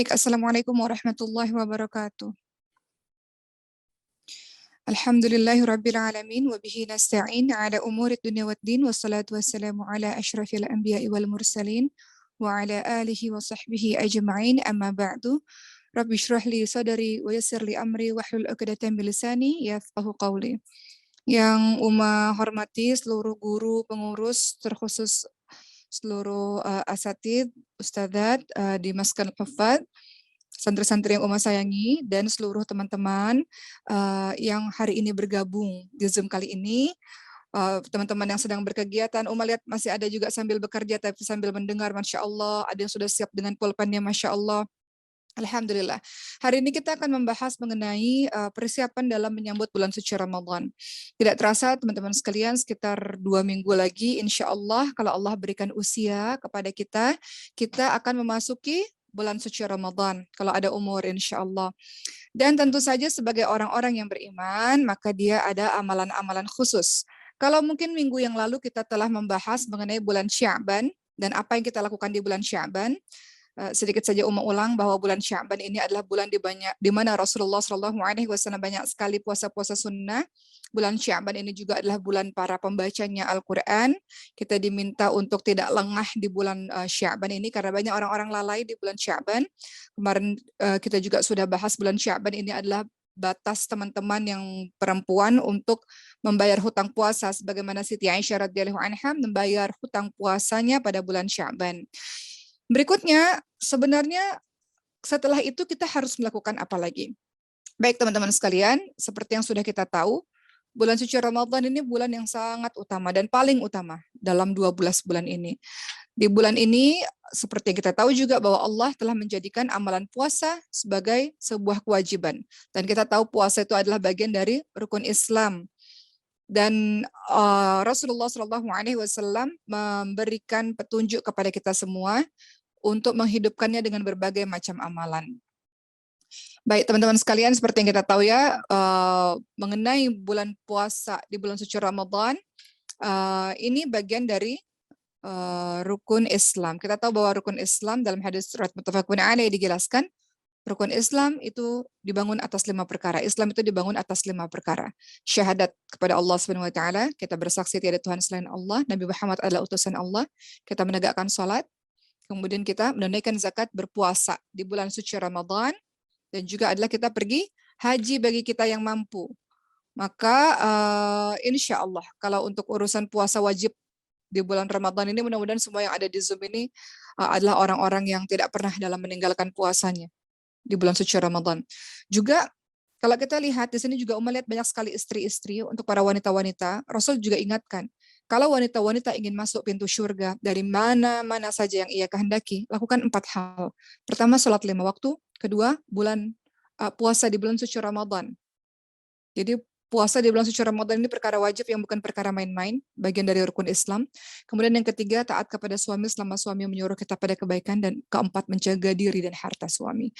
Baik, Assalamualaikum warahmatullahi wabarakatuh. Alhamdulillahirabbil alamin wa bihi nasta'in ala umuri dunya waddin wassalatu wassalamu ala asyrafil anbiya'i wal mursalin wa ala alihi wa sahbihi ajma'in amma ba'du. Rabbi shrah li sadri wa yassir li amri wahlul 'uqdatam min lisani yafqahu qawli. Yang Uma hormati seluruh guru, pengurus, terkhusus seluruh asatidz, ustadzat di Maskan Hufad, santri-santri yang Uma sayangi, dan seluruh teman-teman yang hari ini bergabung di Zoom kali ini. Teman-teman yang sedang berkegiatan, Uma lihat masih ada juga sambil bekerja tapi sambil mendengar, Masya Allah. Ada yang sudah siap dengan pulpennya, Masya Allah. Alhamdulillah. Hari ini kita akan membahas mengenai persiapan dalam menyambut bulan suci Ramadan. Tidak terasa teman-teman sekalian, sekitar 2 minggu lagi, insya Allah kalau Allah berikan usia kepada kita, kita akan memasuki bulan suci Ramadan. Kalau ada umur, insya Allah. Dan tentu saja sebagai orang-orang yang beriman, maka dia ada amalan-amalan khusus. Kalau mungkin minggu yang lalu kita telah membahas mengenai bulan Sya'ban, dan apa yang kita lakukan di bulan Sya'ban, sedikit saja ulang bahwa bulan Sya'ban ini adalah bulan di mana Rasulullah SAW banyak sekali puasa-puasa sunnah. Bulan Sya'ban ini juga adalah bulan para pembacanya Al-Quran. Kita diminta untuk tidak lengah di bulan Sya'ban ini karena banyak orang-orang lalai di bulan Sya'ban. Kemarin kita juga sudah bahas bulan Sya'ban ini adalah batas teman-teman yang perempuan untuk membayar hutang puasa, sebagaimana Siti Aisyah radhiyallahu anha membayar hutang puasanya pada bulan Sya'ban. Berikutnya, sebenarnya setelah itu kita harus melakukan apa lagi? Baik teman-teman sekalian, seperti yang sudah kita tahu, bulan suci Ramadan ini bulan yang sangat utama dan paling utama dalam 12 bulan ini. Di bulan ini, seperti yang kita tahu juga bahwa Allah telah menjadikan amalan puasa sebagai sebuah kewajiban. Dan kita tahu puasa itu adalah bagian dari rukun Islam. Dan Rasulullah SAW memberikan petunjuk kepada kita semua untuk menghidupkannya dengan berbagai macam amalan. Baik teman-teman sekalian, seperti yang kita tahu ya, mengenai bulan puasa di bulan suci Ramadan, ini bagian dari rukun Islam. Kita tahu bahwa rukun Islam dalam hadis surat muttafaqun alaih dijelaskan, rukun Islam itu dibangun atas 5 perkara. Islam itu dibangun atas 5 perkara. Syahadat kepada Allah Subhanahu wa taala, kita bersaksi tiada Tuhan selain Allah, Nabi Muhammad adalah utusan Allah, kita menegakkan salat, kemudian kita menunaikan zakat, berpuasa di bulan suci Ramadan, dan juga adalah kita pergi haji bagi kita yang mampu. Maka insya Allah kalau untuk urusan puasa wajib di bulan Ramadan ini, mudah-mudahan semua yang ada di Zoom ini adalah orang-orang yang tidak pernah dalam meninggalkan puasanya di bulan suci Ramadan. Juga kalau kita lihat di sini juga lihat banyak sekali istri-istri. Untuk para wanita-wanita, Rasul juga ingatkan, kalau wanita-wanita ingin masuk pintu surga dari mana-mana saja yang ia kehendaki, lakukan 4 hal. Pertama, sholat 5 waktu. Kedua, puasa di bulan suci Ramadan. Jadi puasa di bulan suci Ramadan ini perkara wajib yang bukan perkara main-main, bagian dari rukun Islam. Kemudian yang ketiga, taat kepada suami selama suami menyuruh kita pada kebaikan. Dan keempat, menjaga diri dan harta suami.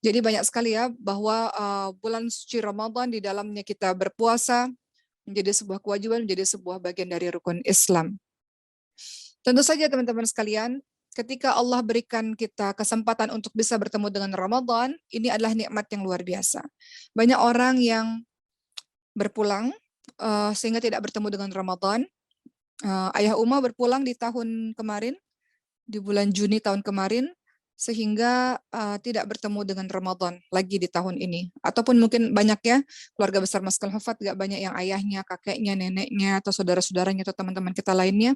Jadi banyak sekali ya bahwa bulan suci Ramadan di dalamnya kita berpuasa menjadi sebuah kewajiban, menjadi sebuah bagian dari rukun Islam. Tentu saja teman-teman sekalian, ketika Allah berikan kita kesempatan untuk bisa bertemu dengan Ramadan, ini adalah nikmat yang luar biasa. Banyak orang yang berpulang sehingga tidak bertemu dengan Ramadan. Ayah Uma berpulang di tahun kemarin, di bulan Juni tahun kemarin, sehingga tidak bertemu dengan Ramadan lagi di tahun ini. Ataupun mungkin banyak ya, keluarga besar Maskan Hufad tidak banyak yang ayahnya, kakeknya, neneknya, atau saudara-saudaranya, atau teman-teman kita lainnya,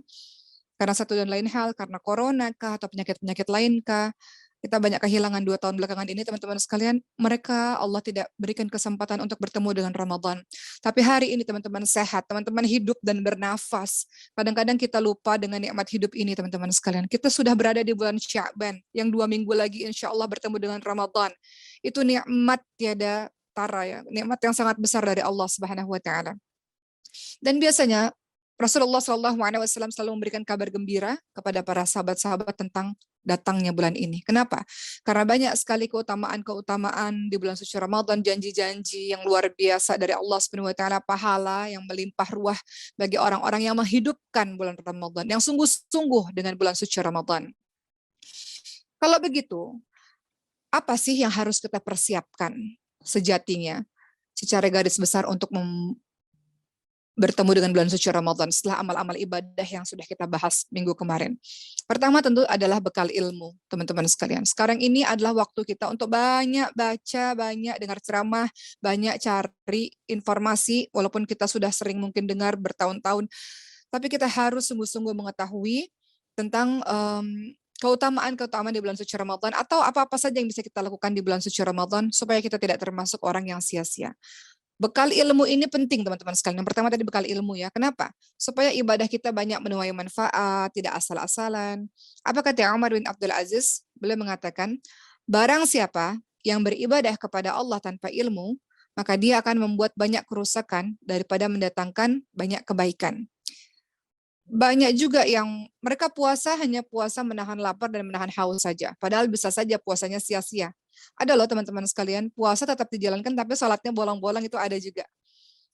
karena satu dan lain hal, karena corona kah, atau penyakit-penyakit lain kah, kita banyak kehilangan 2 tahun belakangan ini, teman-teman sekalian, mereka Allah tidak berikan kesempatan untuk bertemu dengan Ramadan. Tapi hari ini teman-teman sehat, teman-teman hidup dan bernafas. Kadang-kadang kita lupa dengan nikmat hidup ini, teman-teman sekalian. Kita sudah berada di bulan Sya'ban, yang 2 minggu lagi insya Allah bertemu dengan Ramadan. Itu nikmat tiada tara ya, nikmat yang sangat besar dari Allah Subhanahu wa taala. Dan biasanya Rasulullah SAW selalu memberikan kabar gembira kepada para sahabat-sahabat tentang datangnya bulan ini. Kenapa? Karena banyak sekali keutamaan-keutamaan di bulan suci Ramadan, janji-janji yang luar biasa dari Allah Subhanahu wa taala, pahala yang melimpah ruah bagi orang-orang yang menghidupkan bulan Ramadan, yang sungguh-sungguh dengan bulan suci Ramadan. Kalau begitu, apa sih yang harus kita persiapkan sejatinya secara garis besar untuk bertemu dengan bulan suci Ramadan setelah amal-amal ibadah yang sudah kita bahas minggu kemarin. Pertama tentu adalah bekal ilmu, teman-teman sekalian. Sekarang ini adalah waktu kita untuk banyak baca, banyak dengar ceramah, banyak cari informasi, walaupun kita sudah sering mungkin dengar bertahun-tahun, tapi kita harus sungguh-sungguh mengetahui tentang keutamaan-keutamaan di bulan suci Ramadan atau apa-apa saja yang bisa kita lakukan di bulan suci Ramadan supaya kita tidak termasuk orang yang sia-sia. Bekal ilmu ini penting teman-teman sekalian. Yang pertama tadi bekal ilmu ya. Kenapa? Supaya ibadah kita banyak menuai manfaat, tidak asal-asalan. Apa kata Umar bin Abdul Aziz? Beliau mengatakan, barang siapa yang beribadah kepada Allah tanpa ilmu, maka dia akan membuat banyak kerusakan daripada mendatangkan banyak kebaikan. Banyak juga yang mereka puasa hanya puasa menahan lapar dan menahan haus saja. Padahal bisa saja puasanya sia-sia. Ada loh teman-teman sekalian, puasa tetap dijalankan tapi sholatnya bolong-bolong itu ada juga.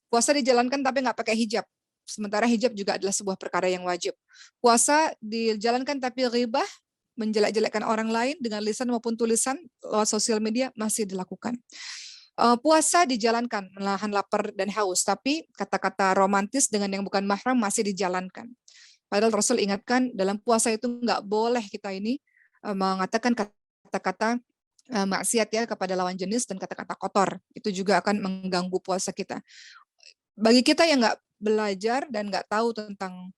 Puasa dijalankan tapi nggak pakai hijab. Sementara hijab juga adalah sebuah perkara yang wajib. Puasa dijalankan tapi ghibah, menjelek-jelekkan orang lain dengan lisan maupun tulisan lewat sosial media masih dilakukan. Puasa dijalankan menahan lapar dan haus, tapi kata-kata romantis dengan yang bukan mahram masih dijalankan. Padahal Rasul ingatkan dalam puasa itu nggak boleh kita ini mengatakan kata-kata maksiat ya kepada lawan jenis dan kata-kata kotor. Itu juga akan mengganggu puasa kita. Bagi kita yang nggak belajar dan nggak tahu tentang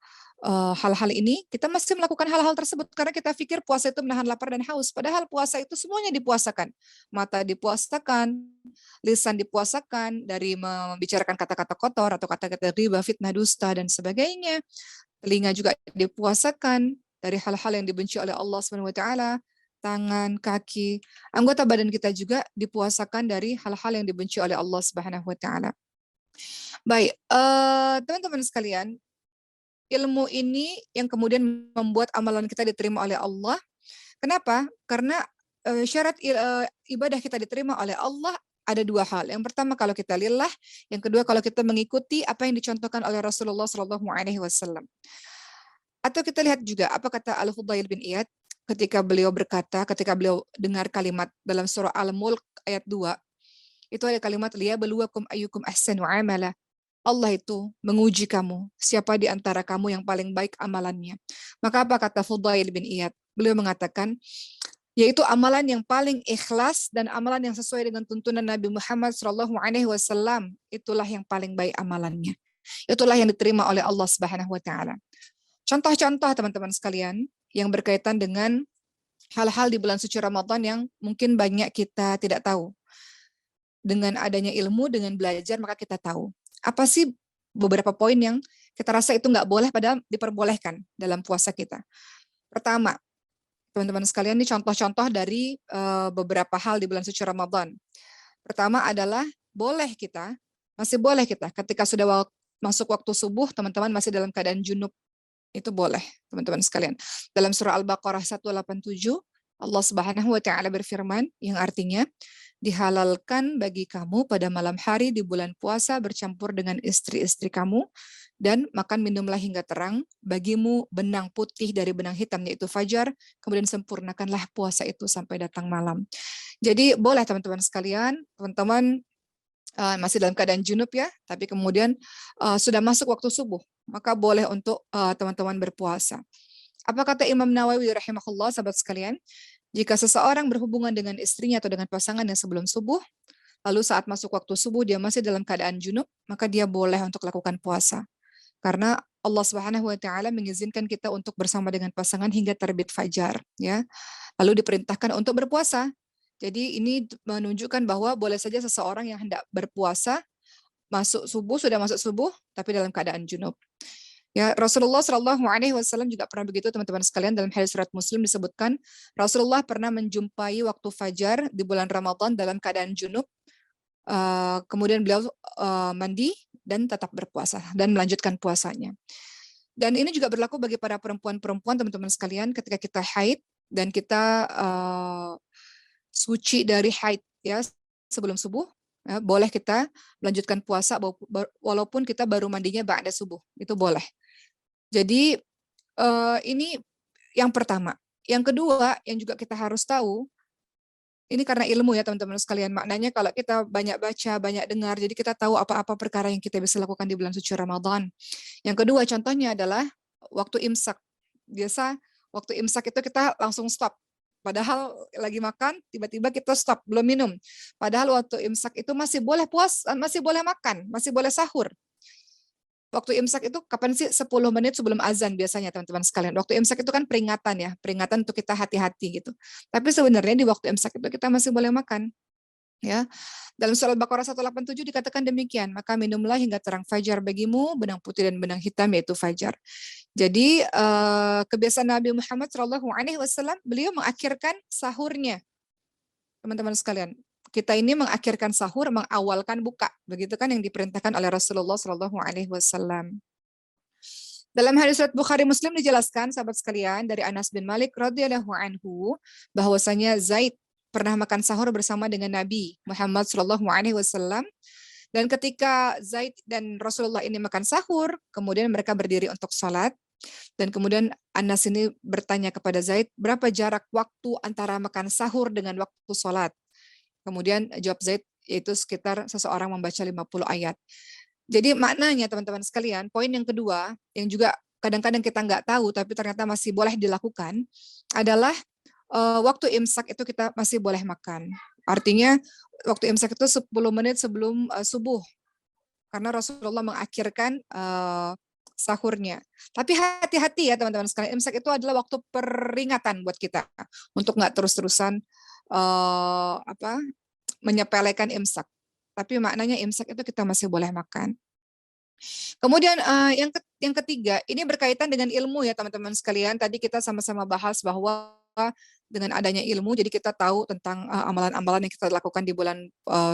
hal-hal ini, kita masih melakukan hal-hal tersebut karena kita pikir puasa itu menahan lapar dan haus. Padahal puasa itu semuanya dipuasakan. Mata dipuasakan, lisan dipuasakan dari membicarakan kata-kata kotor atau kata-kata riba, fitnah, dusta, dan sebagainya. Telinga juga dipuasakan dari hal-hal yang dibenci oleh Allah SWT. Tangan, kaki, anggota badan kita juga dipuasakan dari hal-hal yang dibenci oleh Allah Subhanahu wa taala. Baik, teman-teman sekalian, ilmu ini yang kemudian membuat amalan kita diterima oleh Allah. Kenapa? Karena syarat ibadah kita diterima oleh Allah ada dua hal. Yang pertama kalau kita lillah, yang kedua kalau kita mengikuti apa yang dicontohkan oleh Rasulullah Shallallahu Alaihi Wasallam. Atau kita lihat juga apa kata Al-Fudail bin Iyad ketika beliau berkata, ketika beliau dengar kalimat dalam surah Al-Mulk ayat 2, itu ada kalimat liyabluwakum ayyukum ahsanu amala. Allah itu menguji kamu, siapa di antara kamu yang paling baik amalannya. Maka apa kata Fudail bin Iyad? Beliau mengatakan, yaitu amalan yang paling ikhlas dan amalan yang sesuai dengan tuntunan Nabi Muhammad SAW. Itulah yang paling baik amalannya. Itulah yang diterima oleh Allah Subhanahu wa taala. Contoh-contoh teman-teman sekalian yang berkaitan dengan hal-hal di bulan suci Ramadan yang mungkin banyak kita tidak tahu. Dengan adanya ilmu, dengan belajar, maka kita tahu. Apa sih beberapa poin yang kita rasa itu nggak boleh padahal diperbolehkan dalam puasa kita. Pertama, teman-teman sekalian, ini contoh-contoh dari beberapa hal di bulan suci Ramadan. Pertama adalah masih boleh kita ketika sudah masuk waktu subuh, teman-teman masih dalam keadaan junub. Itu boleh, teman-teman sekalian. Dalam surah Al-Baqarah 187, Allah Subhanahu wa taala berfirman yang artinya dihalalkan bagi kamu pada malam hari di bulan puasa bercampur dengan istri-istri kamu dan makan minumlah hingga terang bagimu benang putih dari benang hitam yaitu fajar, kemudian sempurnakanlah puasa itu sampai datang malam. Jadi boleh teman-teman sekalian, teman-teman masih dalam keadaan junub ya, tapi kemudian sudah masuk waktu subuh, maka boleh untuk teman-teman berpuasa. Apa kata Imam Nawawi rahimahullah, sahabat sekalian? Jika seseorang berhubungan dengan istrinya atau dengan pasangannya sebelum subuh, lalu saat masuk waktu subuh dia masih dalam keadaan junub, maka dia boleh untuk lakukan puasa. Karena Allah Subhanahu wa taala mengizinkan kita untuk bersama dengan pasangan hingga terbit fajar, ya. Lalu diperintahkan untuk berpuasa. Jadi ini menunjukkan bahwa boleh saja seseorang yang hendak berpuasa sudah masuk subuh tapi dalam keadaan junub. Ya, Rasulullah Shallallahu Alaihi Wasallam juga pernah begitu teman-teman sekalian. Dalam hadis riwayat Muslim disebutkan Rasulullah pernah menjumpai waktu fajar di bulan Ramadan dalam keadaan junub. Kemudian beliau mandi dan tetap berpuasa dan melanjutkan puasanya. Dan ini juga berlaku bagi para perempuan-perempuan teman-teman sekalian ketika kita haid dan kita suci dari haid ya sebelum subuh, ya, boleh kita melanjutkan puasa walaupun kita baru mandinya ba'da subuh, itu boleh. Jadi ini yang pertama. Yang kedua yang juga kita harus tahu, Ini karena ilmu ya teman-teman sekalian. Maknanya kalau kita banyak baca, banyak dengar, jadi kita tahu apa-apa perkara yang kita bisa lakukan di bulan suci Ramadan. Yang kedua contohnya adalah waktu imsak. Biasa waktu imsak itu kita langsung stop. Padahal lagi makan, tiba-tiba kita stop, belum minum. Padahal waktu imsak itu masih boleh masih boleh makan, masih boleh sahur. Waktu imsak itu kapan sih? 10 menit sebelum azan biasanya teman-teman sekalian. Waktu imsak itu kan peringatan ya, peringatan untuk kita hati-hati gitu. Tapi sebenarnya di waktu imsak itu kita masih boleh makan. Ya, dalam surat Al-Baqarah 187 dikatakan demikian, maka minumlah hingga terang fajar bagimu, benang putih dan benang hitam yaitu fajar. Jadi kebiasaan Nabi Muhammad SAW, beliau mengakhirkan sahurnya, teman-teman sekalian. Kita ini mengakhirkan sahur, mengawalkan buka, begitu kan yang diperintahkan oleh Rasulullah SAW. Dalam hadis riwayat Bukhari Muslim dijelaskan, sahabat sekalian, dari Anas bin Malik radhiyallahu anhu, bahwasanya Zaid pernah makan sahur bersama dengan Nabi Muhammad Shallallahu Alaihi Wasallam. Dan ketika Zaid dan Rasulullah ini makan sahur, kemudian mereka berdiri untuk sholat. Dan kemudian Anas ini bertanya kepada Zaid, berapa jarak waktu antara makan sahur dengan waktu sholat? Kemudian jawab Zaid, yaitu sekitar seseorang membaca 50 ayat. Jadi maknanya teman-teman sekalian, poin yang kedua, yang juga kadang-kadang kita nggak tahu, tapi ternyata masih boleh dilakukan, adalah waktu imsak itu kita masih boleh makan. Artinya waktu imsak itu 10 menit sebelum subuh. Karena Rasulullah mengakhirkan sahurnya. Tapi hati-hati ya teman-teman sekalian, imsak itu adalah waktu peringatan buat kita untuk nggak terus-terusan menyepelekan imsak. Tapi maknanya imsak itu kita masih boleh makan. Kemudian yang ketiga, ini berkaitan dengan ilmu ya teman-teman sekalian. Tadi kita sama-sama bahas bahwa dengan adanya ilmu, jadi kita tahu tentang amalan-amalan yang kita lakukan di bulan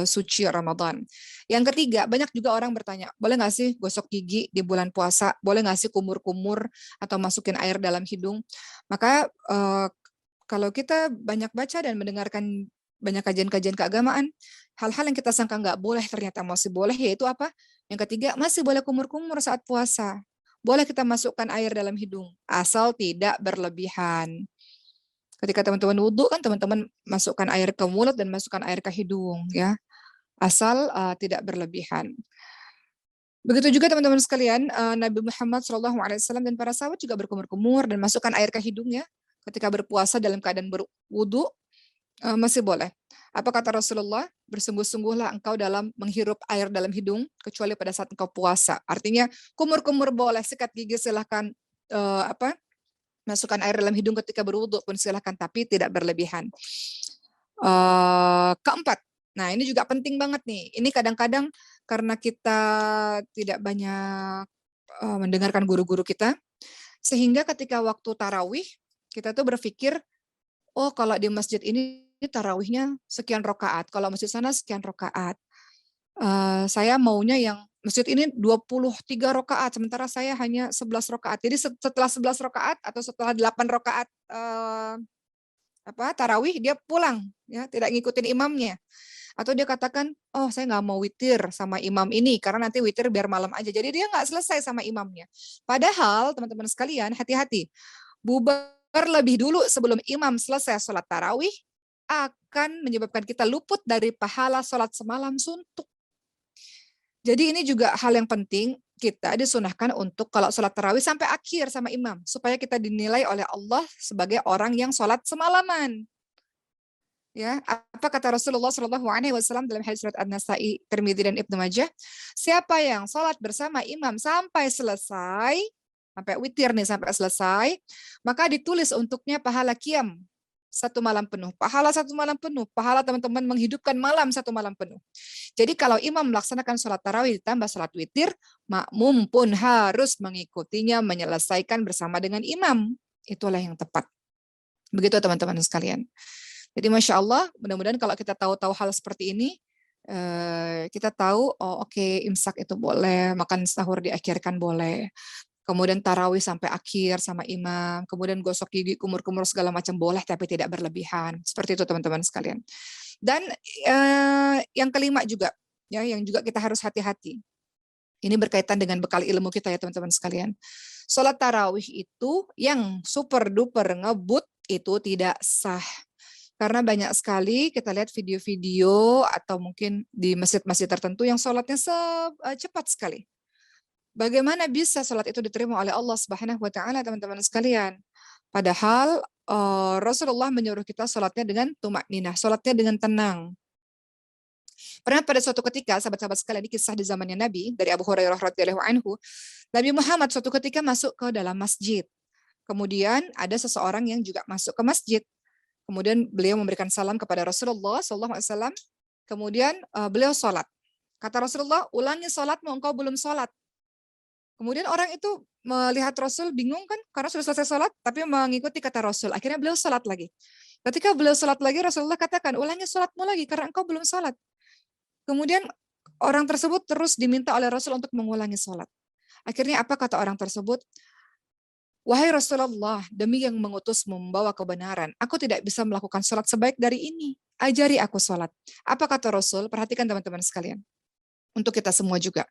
suci Ramadan. Yang ketiga, banyak juga orang bertanya, boleh nggak sih gosok gigi di bulan puasa? Boleh nggak sih kumur-kumur atau masukin air dalam hidung? Maka kalau kita banyak baca dan mendengarkan banyak kajian-kajian keagamaan, hal-hal yang kita sangka nggak boleh ternyata masih boleh, yaitu apa? Yang ketiga, masih boleh kumur-kumur saat puasa. Boleh kita masukkan air dalam hidung, asal tidak berlebihan. Ketika teman-teman wudhu kan teman-teman masukkan air ke mulut dan masukkan air ke hidung, ya, asal tidak berlebihan. Begitu juga teman-teman sekalian, Nabi Muhammad SAW dan para sahabat juga berkumur-kumur dan masukkan air ke hidungnya ketika berpuasa dalam keadaan berwudhu, masih boleh. Apa kata Rasulullah? Bersungguh-sungguhlah engkau dalam menghirup air dalam hidung, kecuali pada saat engkau puasa. Artinya kumur-kumur boleh, sikat gigi silahkan, masukkan air dalam hidung ketika berwudhu pun silahkan, tapi tidak berlebihan. Keempat, nah ini juga penting banget nih. Ini kadang-kadang karena kita tidak banyak mendengarkan guru-guru kita, sehingga ketika waktu tarawih, kita tuh berpikir, oh kalau di masjid ini tarawihnya sekian rakaat, kalau masjid sana sekian rakaat. Saya maunya yang masjid ini 23 rakaat, sementara saya hanya 11 rakaat. Jadi setelah 11 rakaat atau setelah 8 rakaat tarawih, dia pulang, ya, tidak ngikutin imamnya. Atau dia katakan, oh saya nggak mau witir sama imam ini, karena nanti witir biar malam aja. Jadi dia nggak selesai sama imamnya. Padahal teman-teman sekalian, hati-hati. Bubar lebih dulu sebelum imam selesai sholat tarawih, akan menyebabkan kita luput dari pahala sholat semalam suntuk. Jadi ini juga hal yang penting, kita disunahkan untuk kalau sholat tarawih sampai akhir sama imam, supaya kita dinilai oleh Allah sebagai orang yang sholat semalaman. Ya, apa kata Rasulullah SAW dalam hadis riwayat An-Nasa'i, Tirmidzi dan Ibnu Majah? Siapa yang sholat bersama imam sampai selesai, sampai witir nih sampai selesai, maka ditulis untuknya pahala qiyam 1 malam penuh, pahala 1 malam penuh, pahala teman-teman menghidupkan malam 1 malam penuh. Jadi kalau imam melaksanakan sholat tarawih ditambah sholat witir, makmum pun harus mengikutinya menyelesaikan bersama dengan imam. Itulah yang tepat. Begitu teman-teman sekalian. Jadi Masya Allah, mudah-mudahan kalau kita tahu-tahu hal seperti ini, kita tahu, oh oke, imsak itu boleh, makan sahur diakhirkan boleh. Kemudian tarawih sampai akhir sama imam, kemudian gosok gigi, kumur-kumur segala macam boleh, tapi tidak berlebihan. Seperti itu teman-teman sekalian. Dan yang kelima juga, ya, yang juga kita harus hati-hati. Ini berkaitan dengan bekal ilmu kita ya teman-teman sekalian. Sholat tarawih itu yang super duper ngebut itu tidak sah. Karena banyak sekali kita lihat video-video atau mungkin di masjid-masjid tertentu yang sholatnya cepat sekali. Bagaimana bisa sholat itu diterima oleh Allah Subhanahu wa taala, teman-teman sekalian? Padahal Rasulullah menyuruh kita sholatnya dengan tumakninah, sholatnya dengan tenang. Pernah pada suatu ketika, sahabat-sahabat sekalian, ini kisah di zamannya Nabi, dari Abu Hurairah radhiyallahu anhu, Nabi Muhammad suatu ketika masuk ke dalam masjid. Kemudian ada seseorang yang juga masuk ke masjid. Kemudian beliau memberikan salam kepada Rasulullah SAW. Kemudian beliau sholat. Kata Rasulullah, ulangi sholatmu, engkau belum sholat. Kemudian orang itu melihat Rasul bingung kan, karena sudah selesai sholat, tapi mengikuti kata Rasul. Akhirnya beliau sholat lagi. Ketika beliau sholat lagi, Rasulullah katakan, ulangi sholatmu lagi, karena engkau belum sholat. Kemudian orang tersebut terus diminta oleh Rasul untuk mengulangi sholat. Akhirnya apa kata orang tersebut? Wahai Rasulullah, demi yang mengutus membawa kebenaran, aku tidak bisa melakukan sholat sebaik dari ini. Ajari aku sholat. Apa kata Rasul? Perhatikan teman-teman sekalian. Untuk kita semua juga.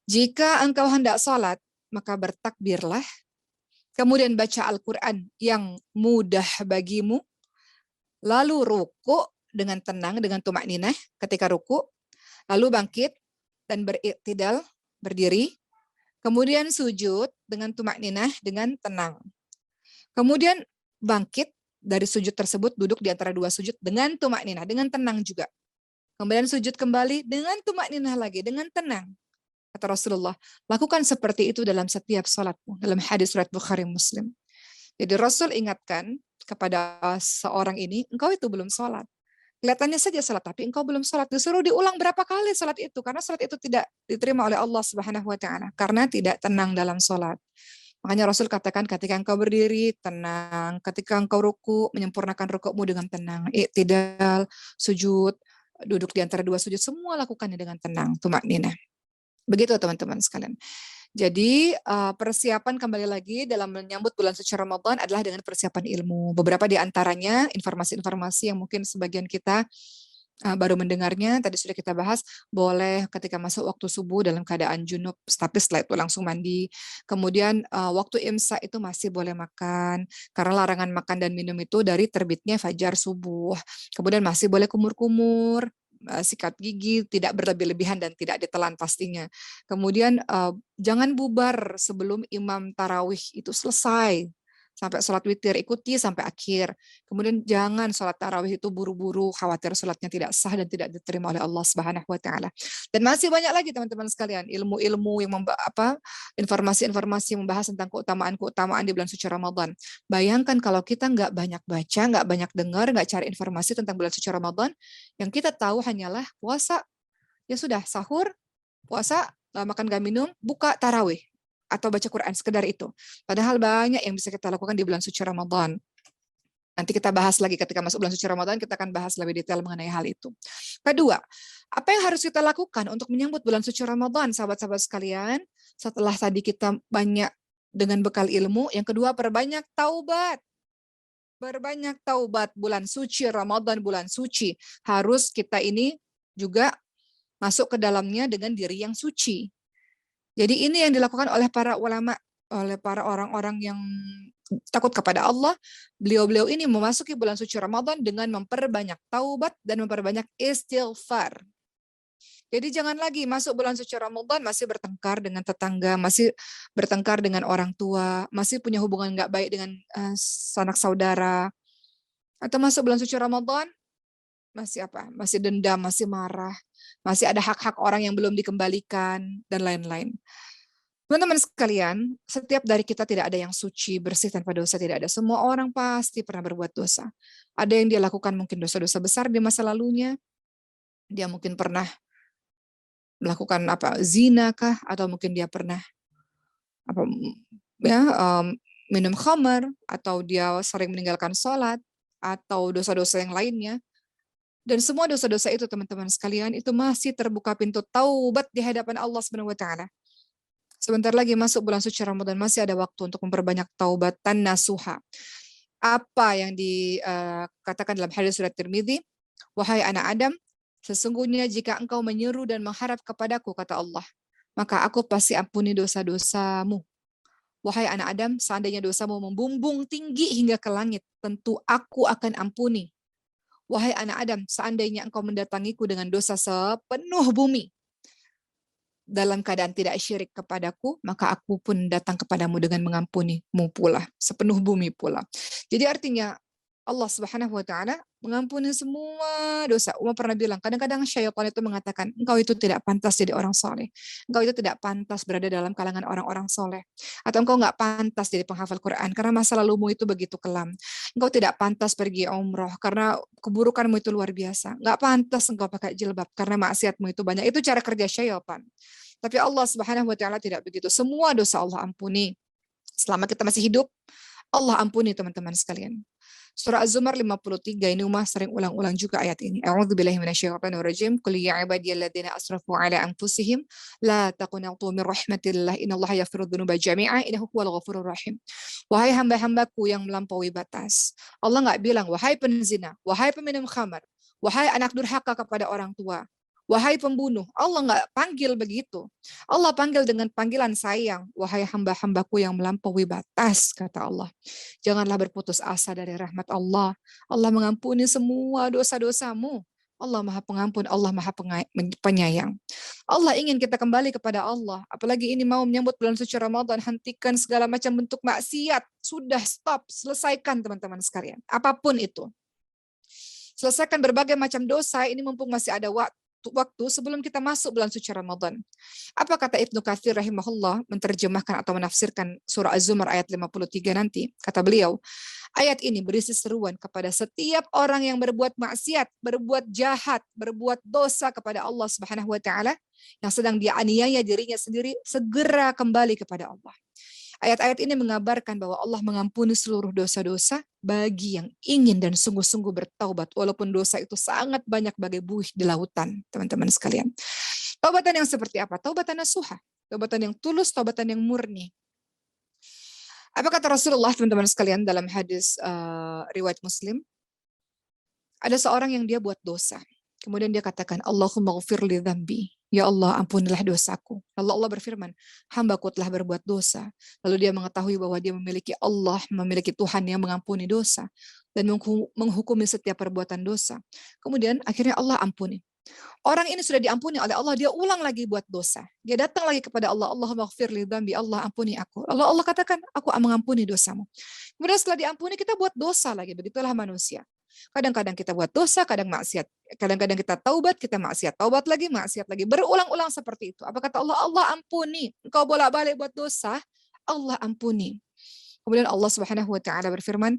Jika engkau hendak sholat, maka bertakbirlah. Kemudian baca Al-Quran yang mudah bagimu. Lalu ruku dengan tenang, dengan tumakninah ketika ruku. Lalu bangkit dan beriktidal, berdiri. Kemudian sujud dengan tumakninah, dengan tenang. Kemudian bangkit dari sujud tersebut, duduk di antara dua sujud dengan tumakninah, dengan tenang juga. Kemudian sujud kembali dengan tumakninah lagi, dengan tenang. Kata Rasulullah, lakukan seperti itu dalam setiap sholatmu. Dalam hadis riwayat Bukhari Muslim. Jadi Rasul ingatkan kepada seorang ini, engkau itu belum sholat. Kelihatannya saja sholat, tapi engkau belum sholat. Disuruh diulang berapa kali sholat itu, karena sholat itu tidak diterima oleh Allah Subhanahu wa taala, karena tidak tenang dalam sholat. Makanya Rasul katakan ketika engkau berdiri, tenang. Ketika engkau ruku, menyempurnakan rukukmu dengan tenang. Iktidal, sujud, duduk di antara dua sujud, semua lakukannya dengan tenang, tumakninah. Begitu teman-teman sekalian. Jadi persiapan kembali lagi dalam menyambut bulan suci Ramadan adalah dengan persiapan ilmu. Beberapa di antaranya informasi-informasi yang mungkin sebagian kita baru mendengarnya, tadi sudah kita bahas, boleh ketika masuk waktu subuh dalam keadaan junub, tapi setelah itu langsung mandi. Kemudian waktu imsak itu masih boleh makan, karena larangan makan dan minum itu dari terbitnya fajar subuh. Kemudian masih boleh kumur-kumur, sikat gigi, tidak berlebih-lebihan dan tidak ditelan pastinya. Kemudian jangan bubar sebelum imam tarawih itu selesai. Sampai sholat witir, ikuti sampai akhir. Kemudian jangan sholat tarawih itu buru-buru, khawatir sholatnya tidak sah dan tidak diterima oleh Allah Subhanahu wa taala. Dan masih banyak lagi teman-teman sekalian, ilmu-ilmu yang informasi-informasi yang membahas tentang keutamaan-keutamaan di bulan suci Ramadan. Bayangkan kalau kita nggak banyak baca, nggak banyak dengar, nggak cari informasi tentang bulan suci Ramadan, yang kita tahu hanyalah puasa. Ya sudah, sahur, puasa, makan gak minum, buka tarawih atau baca Quran, sekedar itu. Padahal banyak yang bisa kita lakukan di bulan suci Ramadan. Nanti kita bahas lagi ketika masuk bulan suci Ramadan, kita akan bahas lebih detail mengenai hal itu. Kedua, apa yang harus kita lakukan untuk menyambut bulan suci Ramadan, sahabat-sahabat sekalian? Setelah tadi kita banyak dengan bekal ilmu, yang kedua perbanyak taubat. Berbanyak taubat, bulan suci Ramadan, bulan suci. Harus kita ini juga masuk ke dalamnya dengan diri yang suci. Jadi ini yang dilakukan oleh para ulama, oleh para orang-orang yang takut kepada Allah. Beliau-beliau ini memasuki bulan suci Ramadan dengan memperbanyak taubat dan memperbanyak istighfar. Jadi jangan lagi masuk bulan suci Ramadan masih bertengkar dengan tetangga, masih bertengkar dengan orang tua, masih punya hubungan nggak baik dengan sanak saudara. Atau masuk bulan suci Ramadan masih apa? Masih dendam, masih marah, masih ada hak-hak orang yang belum dikembalikan, dan lain-lain. Teman-teman sekalian, setiap dari kita tidak ada yang suci, bersih tanpa dosa, tidak ada. Semua orang pasti pernah berbuat dosa. Ada yang dia lakukan mungkin dosa-dosa besar di masa lalunya, dia mungkin pernah melakukan zina kah, atau mungkin dia pernah minum khamar, atau dia sering meninggalkan sholat, atau dosa-dosa yang lainnya. Dan semua dosa-dosa itu teman-teman sekalian itu masih terbuka pintu taubat di hadapan Allah Subhanahu wa taala. Sebentar lagi masuk bulan suci Ramadan, masih ada waktu untuk memperbanyak taubatan nasuha. Apa yang dikatakan dalam hadis riwayat Tirmidzi, wahai anak Adam, sesungguhnya jika engkau menyeru dan mengharap kepadaku, kata Allah, maka aku pasti ampuni dosa-dosamu. Wahai anak Adam, seandainya dosamu membumbung tinggi hingga ke langit, tentu aku akan ampuni. Wahai anak Adam, seandainya engkau mendatangiku dengan dosa sepenuh bumi, dalam keadaan tidak syirik kepadaku, maka aku pun datang kepadamu dengan mengampunimu pula, sepenuh bumi pula. Jadi artinya Allah Subhanahu wa taala mengampuni semua dosa. Umar pernah bilang, kadang-kadang syaitan itu mengatakan, engkau itu tidak pantas jadi orang soleh. Engkau itu tidak pantas berada dalam kalangan orang-orang soleh. Atau engkau nggak pantas jadi penghafal Quran, karena masa lalumu itu begitu kelam. Engkau tidak pantas pergi umroh, karena keburukanmu itu luar biasa. Nggak pantas engkau pakai jilbab, karena maksiatmu itu banyak. Itu cara kerja syaitan. Tapi Allah Subhanahu wa taala tidak begitu. Semua dosa Allah ampuni. Selama kita masih hidup, Allah ampuni teman-teman sekalian. Surah Az-Zumar 53 ini Umar sering ulang-ulang juga ayat ini. A'udzubillahi minasyaitonirrajim. Qul ya ibadiyalladzina asrafu ala anfusihim la taqnatu min rahmatillah innallaha yaghfiru dzunuba jami'a innahu huwal ghafurur rahim. Wahai hamba-hambaku yang melampaui batas. Allah enggak bilang wahai penzina, wahai peminum khamar, wahai anak durhaka kepada orang tua, wahai pembunuh. Allah enggak panggil begitu. Allah panggil dengan panggilan sayang. Wahai hamba-hambaku yang melampaui batas, kata Allah. Janganlah berputus asa dari rahmat Allah. Allah mengampuni semua dosa-dosamu. Allah Maha Pengampun, Allah Maha Penyayang. Allah ingin kita kembali kepada Allah. Apalagi ini mau menyambut bulan suci Ramadan, hentikan segala macam bentuk maksiat. Sudah stop, selesaikan teman-teman sekalian. Apapun itu. Selesaikan berbagai macam dosa, ini mumpung masih ada waktu sebelum kita masuk bulan suci Ramadan. Apa kata Ibnu Katsir rahimahullah menterjemahkan atau menafsirkan surah Az-Zumar ayat 53 nanti? Kata beliau, ayat ini berisi seruan kepada setiap orang yang berbuat maksiat, berbuat jahat, berbuat dosa kepada Allah Subhanahu wa taala, yang sedang dianiaya dirinya sendiri, segera kembali kepada Allah. Ayat-ayat ini mengabarkan bahwa Allah mengampuni seluruh dosa-dosa bagi yang ingin dan sungguh-sungguh bertaubat, walaupun dosa itu sangat banyak bagai buih di lautan, teman-teman sekalian. Taubatan yang seperti apa? Taubatan nasuha, taubatan yang tulus, taubatan yang murni. Apa kata Rasulullah, teman-teman sekalian, dalam hadis riwayat Muslim? Ada seorang yang dia buat dosa. Kemudian dia katakan, Allahumma ghfir li dzambi. Ya Allah, ampunilah dosaku. Lalu Allah berfirman, hambaku telah berbuat dosa. Lalu dia mengetahui bahwa dia memiliki Allah, memiliki Tuhan yang mengampuni dosa dan menghukumi setiap perbuatan dosa. Kemudian akhirnya Allah ampuni. Orang ini sudah diampuni oleh Allah, dia ulang lagi buat dosa. Dia datang lagi kepada Allah, Allahumma ghfir li dzambi, Allah ampuni aku. Lalu Allah katakan, aku mengampuni dosamu. Kemudian setelah diampuni, kita buat dosa lagi. Begitulah manusia. Kadang-kadang kita buat dosa, kadang maksiat. Kadang-kadang kita taubat, kita maksiat. Taubat lagi, maksiat lagi. Berulang-ulang seperti itu. Apa kata Allah? Allah ampuni. Engkau bolak-balik buat dosa, Allah ampuni. Kemudian Allah Subhanahu wa taala berfirman,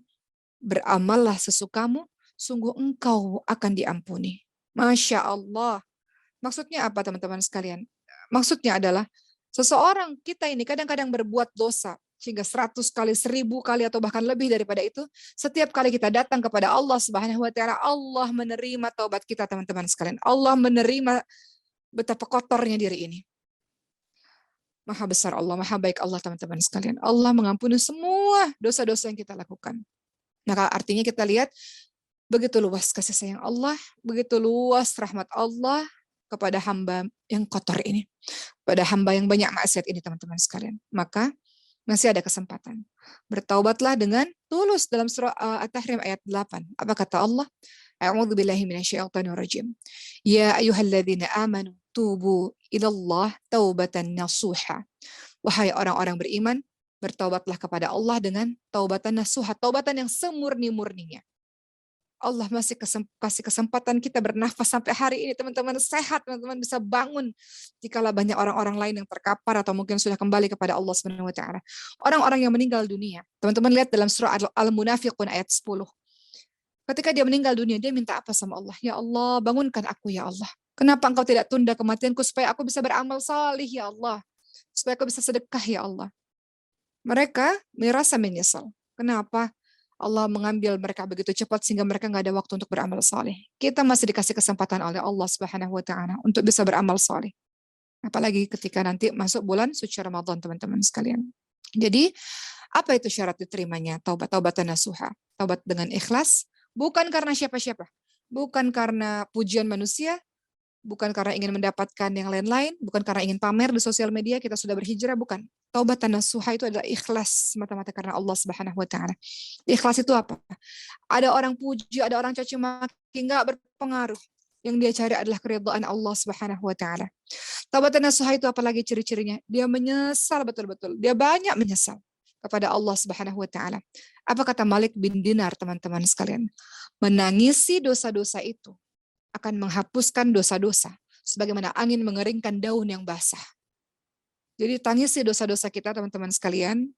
beramallah sesukamu, sungguh engkau akan diampuni. Masya Allah. Maksudnya apa teman-teman sekalian? Maksudnya adalah seseorang kita ini kadang-kadang berbuat dosa sehingga 100 kali, 1000 kali atau bahkan lebih daripada itu, setiap kali kita datang kepada Allah Subhanahu wa taala, Allah menerima taubat kita teman-teman sekalian. Allah menerima betapa kotornya diri ini. Maha besar Allah, maha baik Allah teman-teman sekalian. Allah mengampuni semua dosa-dosa yang kita lakukan. Maka artinya kita lihat begitu luas kasih sayang Allah, begitu luas rahmat Allah kepada hamba yang kotor ini. Pada hamba yang banyak maksiat ini teman-teman sekalian. Maka masih ada kesempatan. Bertaubatlah dengan tulus dalam surah At-Tahrim ayat 8. Apa kata Allah? A'udzubillahi minasyaitonirrajim. Ya ayyuhalladzina amanu tubu ilallah taubatan nasuha. Wahai orang-orang beriman, bertaubatlah kepada Allah dengan taubatan nasuha, taubatan yang semurni-murninya. Allah masih kasih kesempatan kita bernafas sampai hari ini, teman-teman sehat, teman-teman bisa bangun. Jikalau banyak orang-orang lain yang terkapar atau mungkin sudah kembali kepada Allah Subhanahu wa taala. Orang-orang yang meninggal dunia. Teman-teman lihat dalam surah Al-Munafiqun ayat 10. Ketika dia meninggal dunia, dia minta apa sama Allah? Ya Allah, bangunkan aku ya Allah. Kenapa engkau tidak tunda kematianku supaya aku bisa beramal salih ya Allah. Supaya aku bisa sedekah ya Allah. Mereka merasa menyesal. Kenapa? Allah mengambil mereka begitu cepat sehingga mereka nggak ada waktu untuk beramal saleh. Kita masih dikasih kesempatan oleh Allah Subhanahu wa taala untuk bisa beramal saleh. Apalagi ketika nanti masuk bulan suci Ramadan, teman-teman sekalian. Jadi, apa itu syarat diterimanya taubat? Taubatan nasuha. Taubat dengan ikhlas, bukan karena siapa-siapa. Bukan karena pujian manusia, bukan karena ingin mendapatkan yang lain-lain, bukan karena ingin pamer di sosial media kita sudah berhijrah, bukan. taubatan nasuha itu adalah ikhlas semata-mata karena Allah Subhanahu wa taala. Ikhlas itu apa? Ada orang puji, ada orang caci maki, enggak berpengaruh. Yang dia cari adalah keridhaan Allah Subhanahu wa taala. Taubatan nasuha itu apalagi ciri-cirinya? Dia menyesal betul-betul. Dia banyak menyesal kepada Allah Subhanahu wa taala. Apa kata Malik bin Dinar, teman-teman sekalian? Menangisi dosa-dosa itu akan menghapuskan dosa-dosa sebagaimana angin mengeringkan daun yang basah. Jadi tangisi dosa-dosa kita, teman-teman sekalian.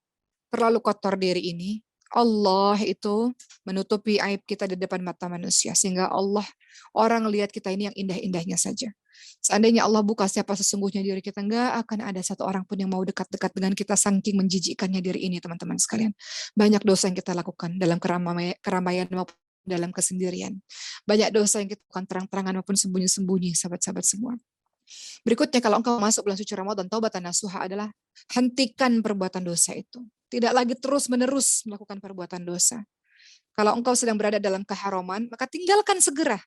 Terlalu kotor diri ini, Allah itu menutupi aib kita di depan mata manusia sehingga orang lihat kita ini yang indah-indahnya saja. Seandainya Allah buka siapa sesungguhnya diri kita, enggak akan ada satu orang pun yang mau dekat-dekat dengan kita saking menjijikkannya diri ini, teman-teman sekalian. Banyak dosa yang kita lakukan dalam keramaian maupun dalam kesendirian. Banyak dosa yang kita lakukan terang-terangan maupun sembunyi-sembunyi, sahabat-sahabat semua. Berikutnya, kalau engkau masuk bulan suci Ramadan, taubatan nasuha adalah hentikan perbuatan dosa itu. Tidak lagi terus-menerus melakukan perbuatan dosa. Kalau engkau sedang berada dalam keharaman, maka tinggalkan segera.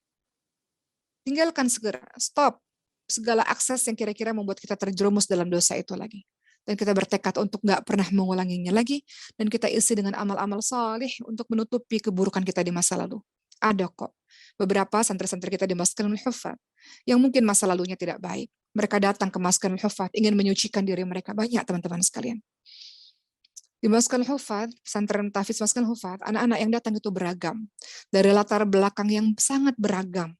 Tinggalkan segera. Stop segala akses yang kira-kira membuat kita terjerumus dalam dosa itu lagi. Dan kita bertekad untuk nggak pernah mengulanginya lagi. Dan kita isi dengan amal-amal salih untuk menutupi keburukan kita di masa lalu. Ada kok beberapa santri-santri kita di Maskanul Huffaz yang mungkin masa lalunya tidak baik. Mereka datang ke Maskanul Huffaz ingin menyucikan diri mereka. Banyak teman-teman sekalian. Di Maskanul Huffaz, pesantren Tahfiz Maskanul Huffaz, anak-anak yang datang itu beragam. Dari latar belakang yang sangat beragam.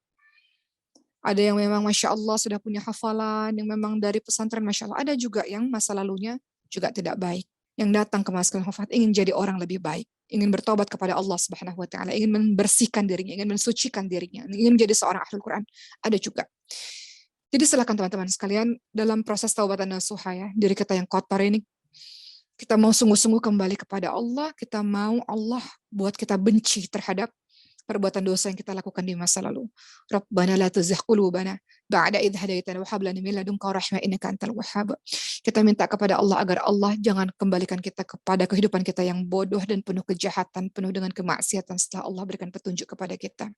Ada yang memang Masya Allah sudah punya hafalan, yang memang dari pesantren Masya Allah. Ada juga yang masa lalunya juga tidak baik. Yang datang ke Maskanul Huffaz ingin jadi orang lebih baik. Ingin bertobat kepada Allah Subhanahu wa taala, ingin membersihkan dirinya, ingin mensucikan dirinya, ingin menjadi seorang ahlul Quran. Ada juga. Jadi silakan teman-teman sekalian dalam proses taubatan nasuha ya, diri kita yang kotor ini kita mau sungguh-sungguh kembali kepada Allah, kita mau Allah buat kita benci terhadap perbuatan dosa yang kita lakukan di masa lalu. Rabbana la tuzigh qulubana ba'da idh hadaitana wa hab lana min ladunka rahmah innaka antal wahhab. Kita minta kepada Allah agar Allah jangan kembalikan kita kepada kehidupan kita yang bodoh dan penuh kejahatan, penuh dengan kemaksiatan setelah Allah berikan petunjuk kepada kita.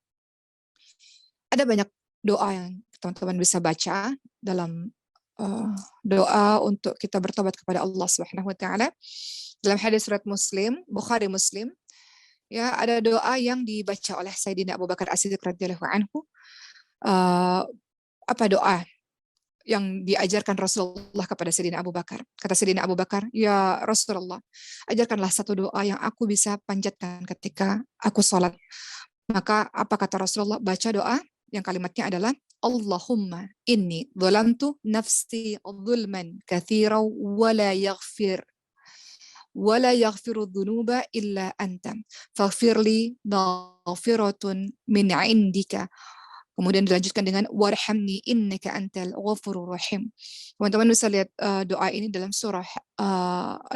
Ada banyak doa yang teman-teman bisa baca dalam doa untuk kita bertobat kepada Allah Subhanahu wa taala. Dalam hadis surat Muslim, Bukhari Muslim, ya ada doa yang dibaca oleh Sayyidina Abu Bakar As-Siddiq radhiyallahu anhu. Apa doa yang diajarkan Rasulullah kepada Sayyidina Abu Bakar? Kata Sayyidina Abu Bakar, "Ya Rasulullah, ajarkanlah satu doa yang aku bisa panjatkan ketika aku sholat." Maka apa kata Rasulullah? Baca doa yang kalimatnya adalah Allahumma inni dhalamtu nafsi dhulman katsira wa la yaghfiru dhunuba illa anta faghfirli maghfiratun min indika. Kemudian dilanjutkan dengan warhamni innaka antal ghafurur rahim. Teman-teman bisa lihat doa ini dalam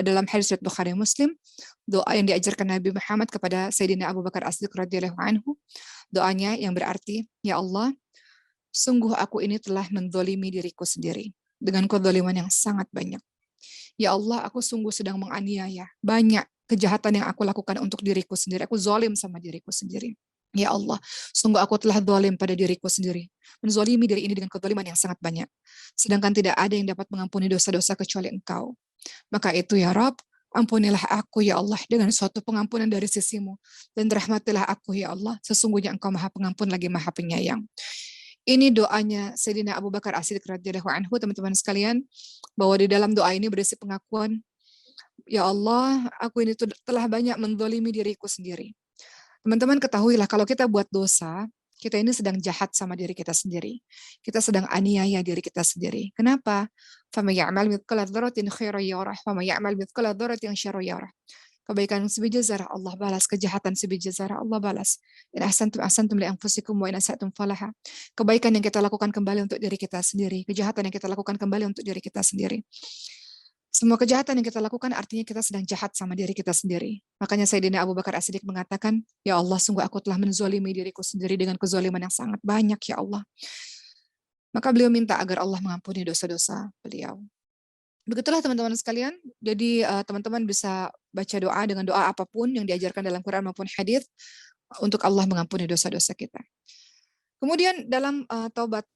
dalam hadis riwayat Bukhari Muslim, doa yang diajarkan Nabi Muhammad kepada Sayyidina Abu Bakar As-Siddiq radhiyallahu anhu. Doanya yang berarti, ya Allah, sungguh aku ini telah menzalimi diriku sendiri dengan kezaliman yang sangat banyak. Ya Allah, aku sungguh sedang menganiaya banyak kejahatan yang aku lakukan untuk diriku sendiri. Aku zalim sama diriku sendiri. Ya Allah, sungguh aku telah zalim pada diriku sendiri. Menzalimi diri ini dengan kezaliman yang sangat banyak. Sedangkan tidak ada yang dapat mengampuni dosa-dosa kecuali Engkau. Maka itu ya Rabb, ampunilah aku ya Allah dengan suatu pengampunan dari sisimu. Dan rahmatilah aku ya Allah, sesungguhnya Engkau maha pengampun lagi maha penyayang. Ini doanya Sayyidina Abu Bakar As-Siddiq radhiyallahu anhu, teman-teman sekalian, bahwa di dalam doa ini berisi pengakuan, ya Allah, aku ini telah banyak menzalimi diriku sendiri. Teman-teman ketahuilah kalau kita buat dosa, kita ini sedang jahat sama diri kita sendiri. Kita sedang aniaya diri kita sendiri. Kenapa? فَمَن يَعْمَلْ مِثْقَالَ ذَرَّةٍ خَيْرًا يَرَهُ وَمَن يَعْمَلْ مِثْقَالَ ذَرَّةٍ شَرًّا يَرَهُ. Kebaikan sebiji zarah Allah balas, kejahatan sebiji zarah Allah balas. In ahsantum li anfusikum wa in asatum falaha. Kebaikan yang kita lakukan kembali untuk diri kita sendiri, kejahatan yang kita lakukan kembali untuk diri kita sendiri. Semua kejahatan yang kita lakukan artinya kita sedang jahat sama diri kita sendiri. Makanya Sayyidina Abu Bakar As-Siddiq mengatakan, ya Allah, sungguh aku telah menzalimi diriku sendiri dengan kezaliman yang sangat banyak, ya Allah. Maka beliau minta agar Allah mengampuni dosa-dosa beliau. Begitulah teman-teman sekalian. Jadi teman-teman bisa baca doa dengan doa apapun yang diajarkan dalam Quran maupun hadis untuk Allah mengampuni dosa-dosa kita. Kemudian dalam taubat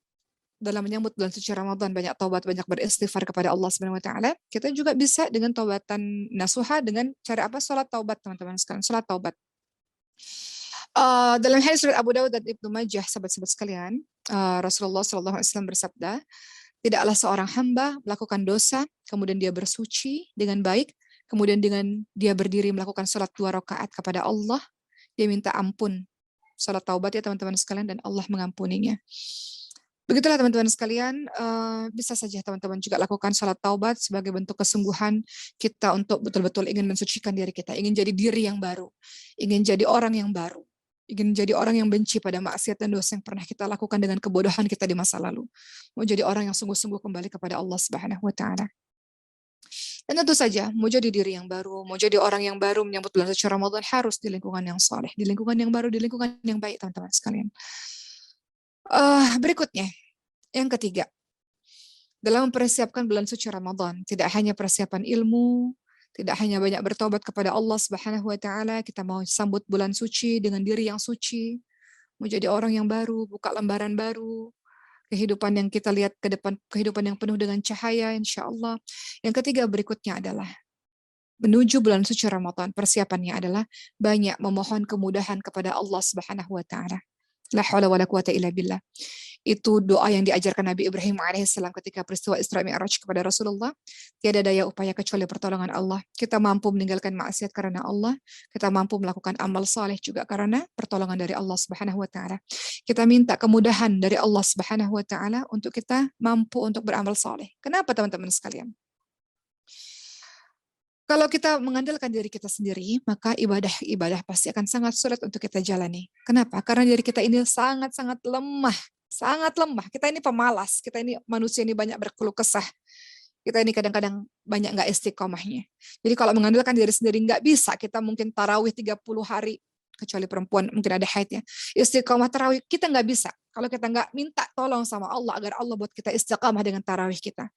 dalam menyambut bulan suci Ramadan, banyak taubat, banyak beristighfar kepada Allah Subhanahu wa taala. Kita juga bisa dengan taubatan nasuha dengan cara apa? Salat taubat, teman-teman sekalian. Salat taubat. Dalam hadis riwayat Abu Dawud dan Ibnu Majah, sahabat-sahabat sekalian, Rasulullah SAW bersabda, tidaklah seorang hamba melakukan dosa, kemudian dia bersuci dengan baik, kemudian dengan dia berdiri melakukan salat 2 rakaat kepada Allah, dia minta ampun. Salat taubat ya teman-teman sekalian, dan Allah mengampuninya. Begitulah teman-teman sekalian, bisa saja teman-teman juga lakukan salat taubat sebagai bentuk kesungguhan kita untuk betul-betul ingin mensucikan diri kita, ingin jadi diri yang baru, ingin jadi orang yang baru, ingin jadi orang yang benci pada maksiat dan dosa yang pernah kita lakukan dengan kebodohan kita di masa lalu. Mau jadi orang yang sungguh-sungguh kembali kepada Allah Subhanahu wa taala. Dan tentu saja, mau jadi diri yang baru, mau jadi orang yang baru menyambut bulan suci Ramadan harus di lingkungan yang saleh, di lingkungan yang baru, di lingkungan yang baik, teman-teman sekalian. Berikutnya, yang ketiga, dalam mempersiapkan bulan suci Ramadan, tidak hanya persiapan ilmu, tidak hanya banyak bertobat kepada Allah Subhanahu wa taala, kita mau sambut bulan suci dengan diri yang suci, mau jadi orang yang baru, buka lembaran baru, kehidupan yang kita lihat ke depan, kehidupan yang penuh dengan cahaya, insya Allah. Yang ketiga berikutnya adalah menuju bulan suci Ramadan, persiapannya adalah banyak memohon kemudahan kepada Allah Subhanahu wa taala. La haula wala quwata illa billah. Itu doa yang diajarkan Nabi Ibrahim alaihissalam ketika peristiwa Isra Mi'raj kepada Rasulullah. Tiada daya upaya kecuali pertolongan Allah. Kita mampu meninggalkan maksiat karena Allah. Kita mampu melakukan amal saleh juga karena pertolongan dari Allah Subhanahu wa taala. Kita minta kemudahan dari Allah Subhanahu wa taala untuk kita mampu untuk beramal saleh. Kenapa teman-teman sekalian? Kalau kita mengandalkan diri kita sendiri, maka ibadah-ibadah pasti akan sangat sulit untuk kita jalani. Kenapa? Karena diri kita ini sangat-sangat lemah. Sangat lemah. Kita ini pemalas. Kita ini manusia ini banyak berkeluh kesah. Kita ini kadang-kadang banyak nggak istiqomahnya. Jadi kalau mengandalkan diri sendiri nggak bisa. Kita mungkin tarawih 30 hari. Kecuali perempuan mungkin ada haidnya. Istiqomah tarawih kita nggak bisa. Kalau kita nggak minta tolong sama Allah agar Allah buat kita istiqomah dengan tarawih kita.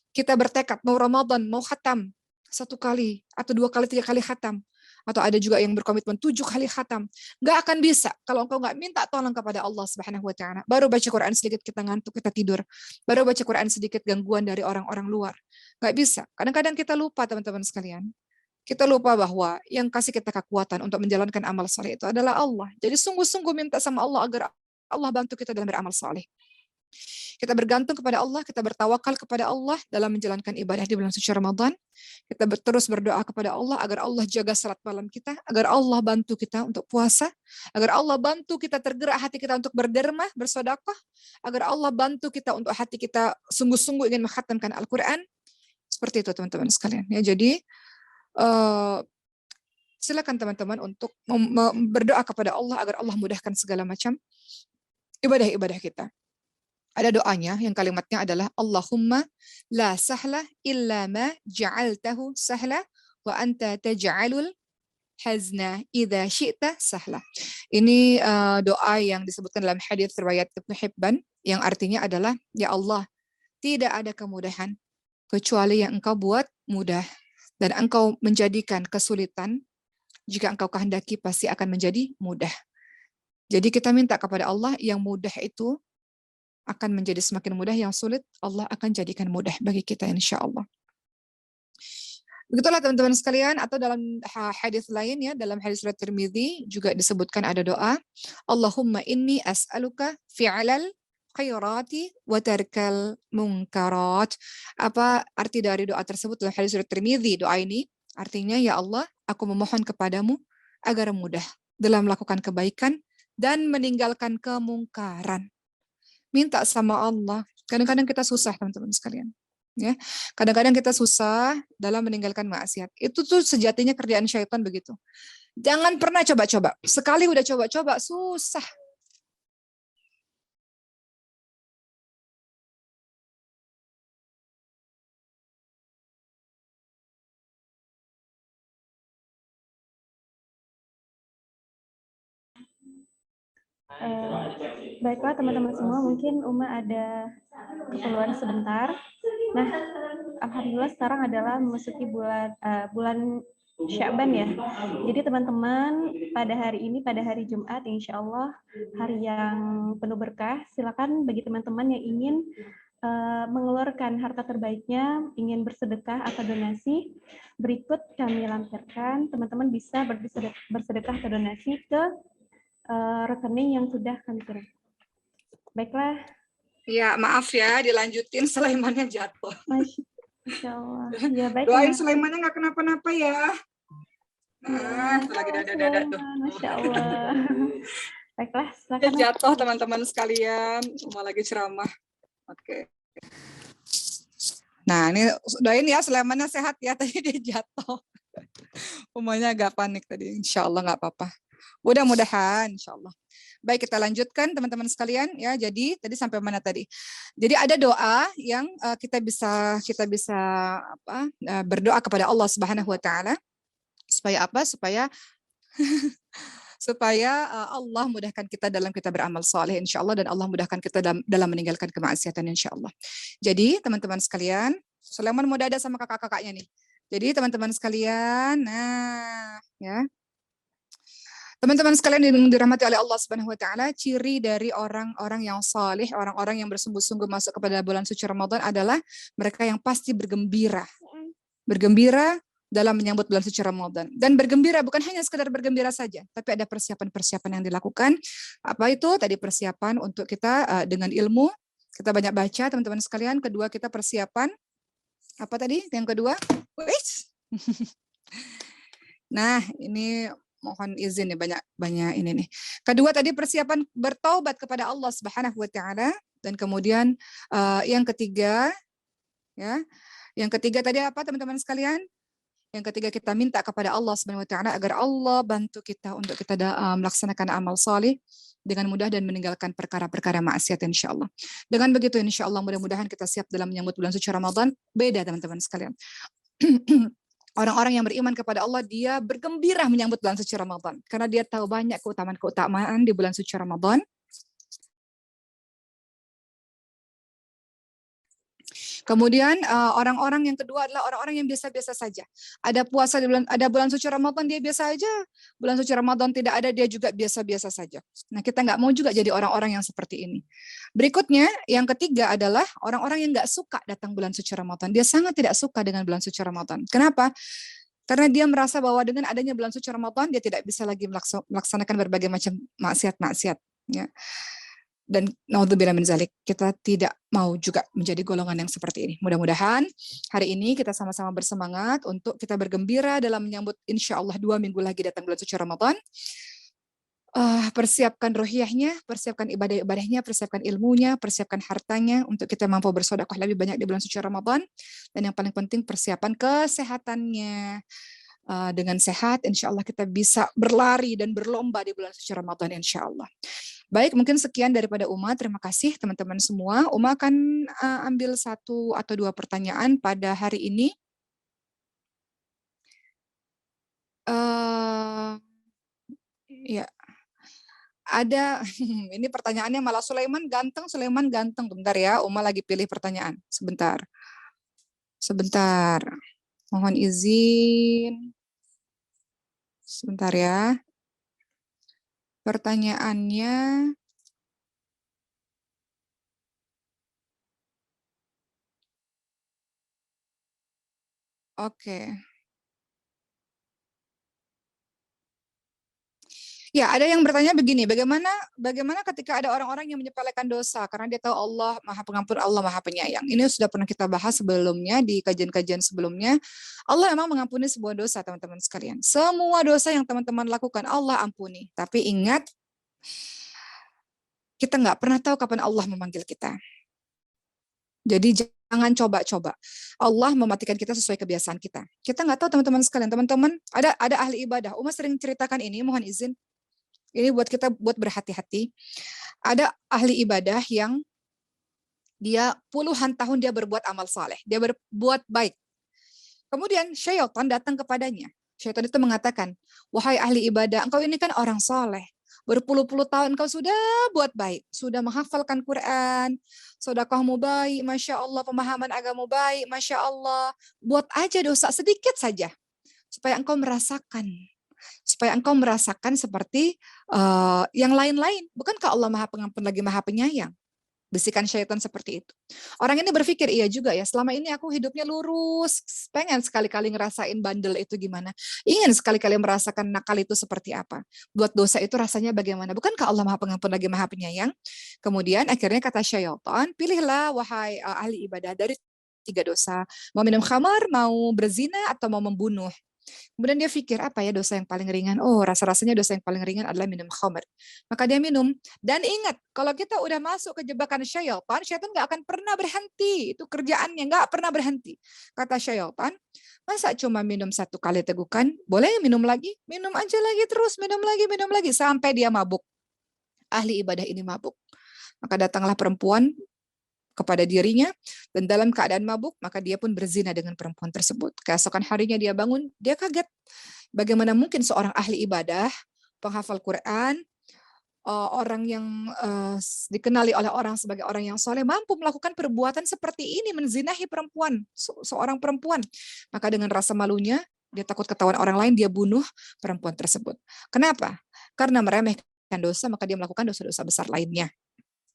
Kita bertekad mau Ramadan, mau khatam. 1 kali, atau 2 kali, 3 kali khatam. Atau ada juga yang berkomitmen 7 kali khatam. Nggak akan bisa kalau engkau nggak minta tolong kepada Allah Subhanahu wa taala. Baru baca Quran sedikit kita ngantuk, kita tidur. Baru baca Quran sedikit gangguan dari orang-orang luar. Nggak bisa. Kadang-kadang kita lupa teman-teman sekalian. Kita lupa bahwa yang kasih kita kekuatan untuk menjalankan amal saleh itu adalah Allah. Jadi sungguh-sungguh minta sama Allah agar Allah bantu kita dalam beramal saleh. Kita bergantung kepada Allah, kita bertawakal kepada Allah dalam menjalankan ibadah di bulan suci Ramadan. Kita terus berdoa kepada Allah agar Allah jaga salat malam kita, agar Allah bantu kita untuk puasa, agar Allah bantu kita tergerak hati kita untuk berderma, bersedekah, agar Allah bantu kita untuk hati kita sungguh-sungguh ingin mengkhatamkan Al-Quran. Seperti itu teman-teman sekalian. Ya, jadi silakan teman-teman untuk berdoa kepada Allah agar Allah mudahkan segala macam ibadah-ibadah kita. Ada doanya yang kalimatnya adalah Allahumma la sahla illa ma ja'altahu sahla wa anta taj'alul hazna idza syi'ta sahla. Ini doa yang disebutkan dalam hadis riwayat Ibnu Hibban yang artinya adalah ya Allah, tidak ada kemudahan kecuali yang Engkau buat mudah, dan Engkau menjadikan kesulitan jika Engkau kehendaki pasti akan menjadi mudah. Jadi kita minta kepada Allah yang mudah itu akan menjadi semakin mudah, yang sulit Allah akan jadikan mudah bagi kita insya Allah. Begitulah teman-teman sekalian. Atau dalam hadis lain ya, dalam hadis riwayat Tirmidzi juga disebutkan ada doa, Allahumma inni as'aluka fi'lal khairati wa tarkal munkarat. Apa arti dari doa tersebut dalam hadis riwayat Tirmidzi? Doa ini artinya, ya Allah, aku memohon kepadamu agar mudah dalam melakukan kebaikan dan meninggalkan kemungkaran. Minta sama Allah. Kadang-kadang kita susah teman-teman sekalian. Ya, kadang-kadang kita susah dalam meninggalkan maksiat. Itu tuh sejatinya kerjaan syaitan begitu. Jangan pernah coba-coba. Sekali udah coba-coba susah. Baiklah teman-teman semua, mungkin Uma ada keperluan sebentar. Nah, alhamdulillah sekarang adalah memasuki bulan Sya'ban ya. Jadi teman-teman pada hari ini, pada hari Jumat, insya Allah hari yang penuh berkah. Silakan bagi teman-teman yang ingin mengeluarkan harta terbaiknya, ingin bersedekah atau donasi, berikut kami lampirkan. Teman-teman bisa bersedekah atau donasi ke rekening yang sudah kami kirim. Baiklah. Ya, maaf ya, dilanjutin Sulaimannya jatuh. Masya Allah. Ya, baik. Doain Sulaimannya nggak kenapa-napa ya. Lagi dada-dada tuh. Masya Allah. Baiklah, silakan. Jatuh teman-teman sekalian, semua lagi ceramah. Oke. Nah, ini doain ya Sulaimannya sehat ya, tadi dia jatuh. Umumnya agak panik tadi, insya Allah nggak apa-apa. Mudah-mudahan, insya Allah. Baik, kita lanjutkan teman-teman sekalian ya. Jadi tadi sampai mana tadi? Jadi ada doa yang kita bisa berdoa kepada Allah Subhanahu Wa Taala supaya apa? Supaya Allah mudahkan kita dalam kita beramal soleh insya Allah, dan Allah mudahkan kita dalam meninggalkan kemaksiatan insya Allah. Jadi teman-teman sekalian, Sulaiman mau dada sama kakak-kakaknya nih. Jadi teman-teman sekalian, nah ya. Teman-teman sekalian yang dirahmati oleh Allah Subhanahu Wa Taala, ciri dari orang-orang yang saleh, orang-orang yang bersungguh-sungguh masuk kepada bulan suci Ramadan adalah mereka yang pasti bergembira. Bergembira dalam menyambut bulan suci Ramadan. Dan bergembira bukan hanya sekedar bergembira saja, tapi ada persiapan-persiapan yang dilakukan. Apa itu? Tadi persiapan untuk kita dengan ilmu, kita banyak baca teman-teman sekalian. Kedua, kita persiapan apa tadi? Yang kedua, nah ini mohon izin nih, banyak ini nih. Kedua tadi persiapan bertaubat kepada Allah Subhanahu Wa Taala, dan kemudian yang ketiga ya, yang ketiga tadi apa teman-teman sekalian? Yang ketiga kita minta kepada Allah Subhanahu Wa Taala agar Allah bantu kita untuk kita melaksanakan amal saleh dengan mudah dan meninggalkan perkara-perkara maksiat insya Allah. Dengan begitu insya Allah mudah-mudahan kita siap dalam menyambut bulan suci Ramadan. Beda teman-teman sekalian. Orang-orang yang beriman kepada Allah, dia bergembira menyambut bulan suci Ramadan. Karena dia tahu banyak keutamaan-keutamaan di bulan suci Ramadan. Kemudian orang-orang yang kedua adalah orang-orang yang biasa-biasa saja. Ada puasa di bulan suci Ramadan, dia biasa aja. Bulan suci Ramadan tidak ada, dia juga biasa-biasa saja. Nah, kita nggak mau juga jadi orang-orang yang seperti ini. Berikutnya, yang ketiga adalah orang-orang yang nggak suka datang bulan suci Ramadan. Dia sangat tidak suka dengan bulan suci Ramadan. Kenapa? Karena dia merasa bahwa dengan adanya bulan suci Ramadan, dia tidak bisa lagi melaksanakan berbagai macam maksiat-maksiat. Ya. Dan naudzubillah min zalik, kita tidak mau juga menjadi golongan yang seperti ini. Mudah-mudahan hari ini kita sama-sama bersemangat untuk kita bergembira dalam menyambut insya Allah 2 minggu lagi datang bulan suci Ramadan. Persiapkan rohiyahnya, persiapkan ibadah-ibadahnya, persiapkan ilmunya, persiapkan hartanya untuk kita mampu bersedekah lebih banyak di bulan suci Ramadan. Dan yang paling penting persiapan kesehatannya. Dengan sehat, insya Allah kita bisa berlari dan berlomba di bulan suci Ramadan, insya Allah. Baik, mungkin sekian daripada Uma. Terima kasih teman-teman semua. Uma akan ambil 1 atau 2 pertanyaan pada hari ini. Ya, ada ini pertanyaannya malah Sulaiman ganteng. Bentar ya, Uma lagi pilih pertanyaan. Sebentar. Mohon izin. Sebentar ya. Pertanyaannya. Oke. Ya, ada yang bertanya begini, bagaimana ketika ada orang-orang yang menyepelekan dosa karena dia tahu Allah Maha Pengampun, Allah Maha Penyayang. Ini sudah pernah kita bahas sebelumnya di kajian-kajian sebelumnya. Allah memang mengampuni sebuah dosa, teman-teman sekalian. Semua dosa yang teman-teman lakukan Allah ampuni. Tapi ingat, kita nggak pernah tahu kapan Allah memanggil kita. Jadi jangan coba-coba. Allah mematikan kita sesuai kebiasaan kita. Kita nggak tahu teman-teman sekalian. Teman-teman, ada ahli ibadah. Uma sering ceritakan ini, mohon izin. Ini buat kita buat berhati-hati. Ada ahli ibadah yang dia puluhan tahun dia berbuat amal saleh, dia berbuat baik. Kemudian syaitan datang kepadanya. Syaitan itu mengatakan, wahai ahli ibadah, engkau ini kan orang saleh. Berpuluh-puluh tahun engkau sudah buat baik, sudah menghafalkan Quran, sedekahmu baik, Masya Allah, pemahaman agamamu baik, Masya Allah. Buat aja dosa sedikit saja. supaya engkau merasakan seperti yang lain-lain. Bukankah Allah Maha Pengampun lagi Maha Penyayang? Bisikan syaitan seperti itu. Orang ini berpikir, iya juga ya, selama ini aku hidupnya lurus, pengen sekali-kali ngerasain bandel itu gimana, ingin sekali-kali merasakan nakal itu seperti apa, buat dosa itu rasanya bagaimana, bukankah Allah Maha Pengampun lagi Maha Penyayang? Kemudian akhirnya kata syaitan, pilihlah wahai ahli ibadah dari 3 dosa, mau minum khamar, mau berzina, atau mau membunuh. Kemudian dia pikir, apa ya dosa yang paling ringan? Oh, rasa-rasanya dosa yang paling ringan adalah minum khamr. Maka dia minum. Dan ingat, kalau kita udah masuk ke jebakan syaitan, syaitan nggak akan pernah berhenti. Itu kerjaannya, nggak pernah berhenti. Kata syaitan, masa cuma minum 1 kali tegukan? Boleh minum lagi? Minum aja lagi terus, minum lagi. Sampai dia mabuk. Ahli ibadah ini mabuk. Maka datanglah perempuan kepada dirinya, dan dalam keadaan mabuk, maka dia pun berzina dengan perempuan tersebut. Keesokan harinya dia bangun, dia kaget. Bagaimana mungkin seorang ahli ibadah, penghafal Quran, orang yang dikenali oleh orang sebagai orang yang soleh, mampu melakukan perbuatan seperti ini, menzinahi perempuan, seorang perempuan. Maka dengan rasa malunya, dia takut ketahuan orang lain, dia bunuh perempuan tersebut. Kenapa? Karena meremehkan dosa, maka dia melakukan dosa-dosa besar lainnya.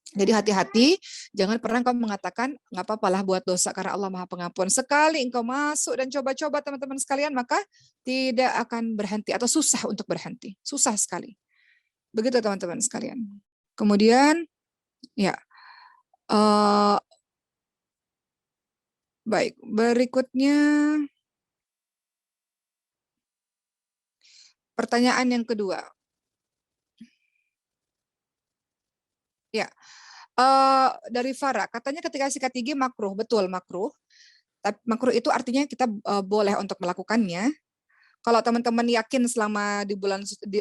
Jadi hati-hati, jangan pernah engkau mengatakan, nggak apa-apalah buat dosa karena Allah Maha Pengampun. Sekali engkau masuk dan coba-coba teman-teman sekalian, maka tidak akan berhenti atau susah untuk berhenti. Susah sekali. Begitu teman-teman sekalian. Kemudian, ya, baik, berikutnya pertanyaan yang kedua. Ya, dari Farah, katanya ketika sikat gigi makruh, betul makruh. Tapi makruh itu artinya kita boleh untuk melakukannya. Kalau teman-teman yakin selama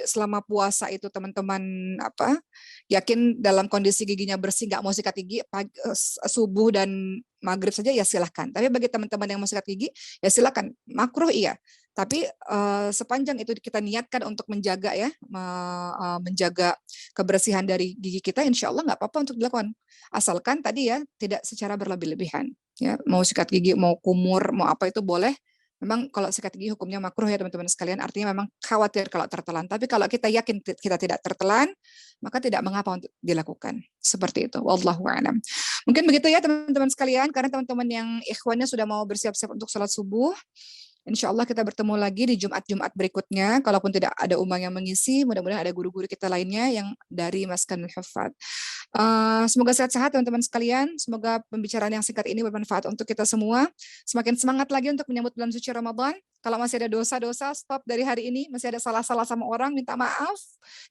selama puasa itu teman-teman yakin dalam kondisi giginya bersih, nggak mau sikat gigi subuh dan maghrib saja, ya silahkan. Tapi bagi teman-teman yang mau sikat gigi, ya silahkan. Makruh iya. Tapi sepanjang itu kita niatkan untuk menjaga menjaga kebersihan dari gigi kita, insya Allah nggak apa-apa untuk dilakukan. Asalkan tadi ya tidak secara berlebih-lebihan. Ya, mau sikat gigi, mau kumur, mau apa itu boleh. Memang kalau sikat gigi hukumnya makruh ya teman-teman sekalian, artinya memang khawatir kalau tertelan. Tapi kalau kita yakin kita tidak tertelan, maka tidak mengapa untuk dilakukan. Seperti itu. Wallahu a'lam. Mungkin begitu ya teman-teman sekalian, karena teman-teman yang ikhwannya sudah mau bersiap-siap untuk sholat subuh. Insya Allah kita bertemu lagi di Jumat-Jumat berikutnya. Kalaupun tidak ada Umang yang mengisi, mudah-mudahan ada guru-guru kita lainnya yang dari Maskanul Huffaz. Semoga sehat-sehat teman-teman sekalian. Semoga pembicaraan yang singkat ini bermanfaat untuk kita semua. Semakin semangat lagi untuk menyambut bulan suci Ramadan. Kalau masih ada dosa-dosa, stop dari hari ini. Masih ada salah-salah sama orang, minta maaf.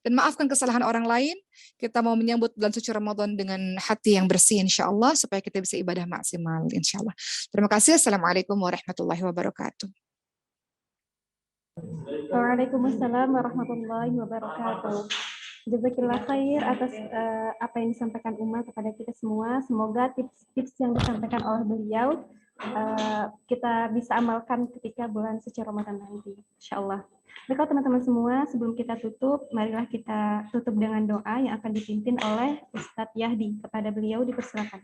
Dan maafkan kesalahan orang lain. Kita mau menyambut bulan suci Ramadan dengan hati yang bersih insya Allah. Supaya kita bisa ibadah maksimal insya Allah. Terima kasih. Assalamualaikum warahmatullahi wabarakatuh. Waalaikumsalam warahmatullahi wabarakatuh. Jazakillah khair atas apa yang disampaikan Uma kepada kita semua. Semoga tips-tips yang disampaikan oleh beliau kita bisa amalkan ketika bulan suci Ramadan nanti, insyaallah. Baiklah teman-teman semua, sebelum kita tutup, marilah kita tutup dengan doa yang akan dipimpin oleh Ustadz Yahdi. Kepada beliau dipersilakan.